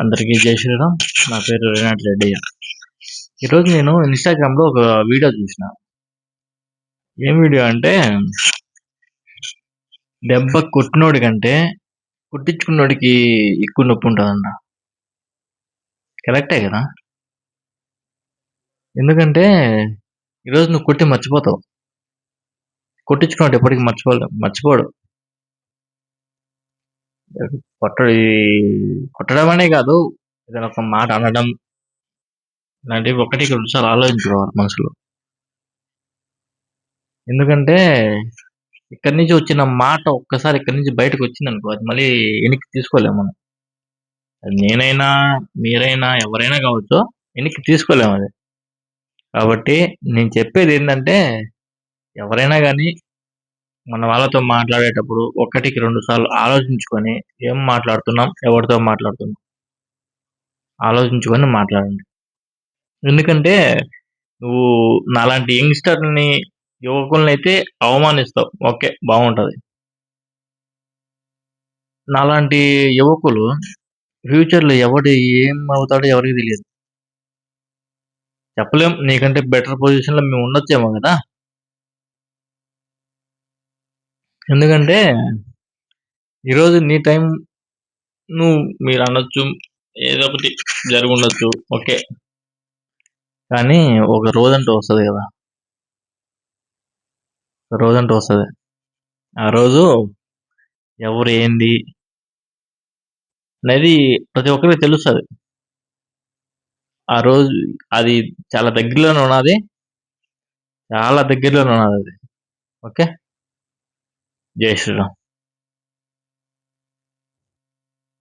అందరికీ జై శ్రీరామ్. నా పేరు రేనాటి రెడ్డయ్య. ఈరోజు నేను ఇన్స్టాగ్రామ్లో ఒక వీడియో చూసిన. ఏం వీడియో అంటే, దెబ్బ కొట్టినోడి కంటే కుట్టించుకున్నోడికి ఎక్కువ నొప్పి ఉంటుందంట. కరెక్టే కదా. ఎందుకంటే ఈరోజు నువ్వు కొట్టి మర్చిపోతావు, కొట్టించుకున్నాడు ఎప్పటికీ మర్చిపోడు. కొట్టడం అనే కాదు, ఏదైనా ఒక మాట అనడం ఇలాంటివి 1-2 సార్లు ఆలోచించుకోవాలి మనసులో. ఎందుకంటే ఇక్కడి నుంచి వచ్చిన మాట ఒక్కసారి ఇక్కడి నుంచి బయటకు వచ్చింది అనుకో, అది మళ్ళీ వెనక్కి తీసుకోలేము మనం. అది నేనైనా మీరైనా ఎవరైనా కావచ్చు, వెనక్కి తీసుకోలేము అది. కాబట్టి నేను చెప్పేది ఏంటంటే, ఎవరైనా కానీ మన వాళ్ళతో మాట్లాడేటప్పుడు 1-2 సార్లు ఆలోచించుకొని ఏం మాట్లాడుతున్నాం, ఎవరితో మాట్లాడుతున్నాం ఆలోచించుకొని మాట్లాడండి. ఎందుకంటే నువ్వు నాలాంటి యంగ్స్టర్ని, యువకుల్ని అయితే అవమానిస్తావు, ఓకే బాగుంటది. నాలాంటి యువకులు ఫ్యూచర్లో ఎవడు ఏం అవుతాడో ఎవరికి తెలియదు, చెప్పలేం. నీకంటే బెటర్ పొజిషన్లో మేము ఉండొచ్చేమో కదా. ఎందుకంటే ఈరోజు నీ టైం మీరు అనొచ్చు, ఏదో ఒకటి జరిగి ఉండొచ్చు, ఓకే. కానీ ఒక రోజంటూ వస్తుంది కదా, ఒక రోజంటూ వస్తుంది. ఆ రోజు ఎవరు ఏంది అనేది ప్రతి ఒక్కరికి తెలుస్తుంది. ఆ రోజు అది చాలా దగ్గరలోనే ఉన్నది, చాలా దగ్గరలోనే ఉన్నది అది. ఓకే, జై శ్రీరామ్.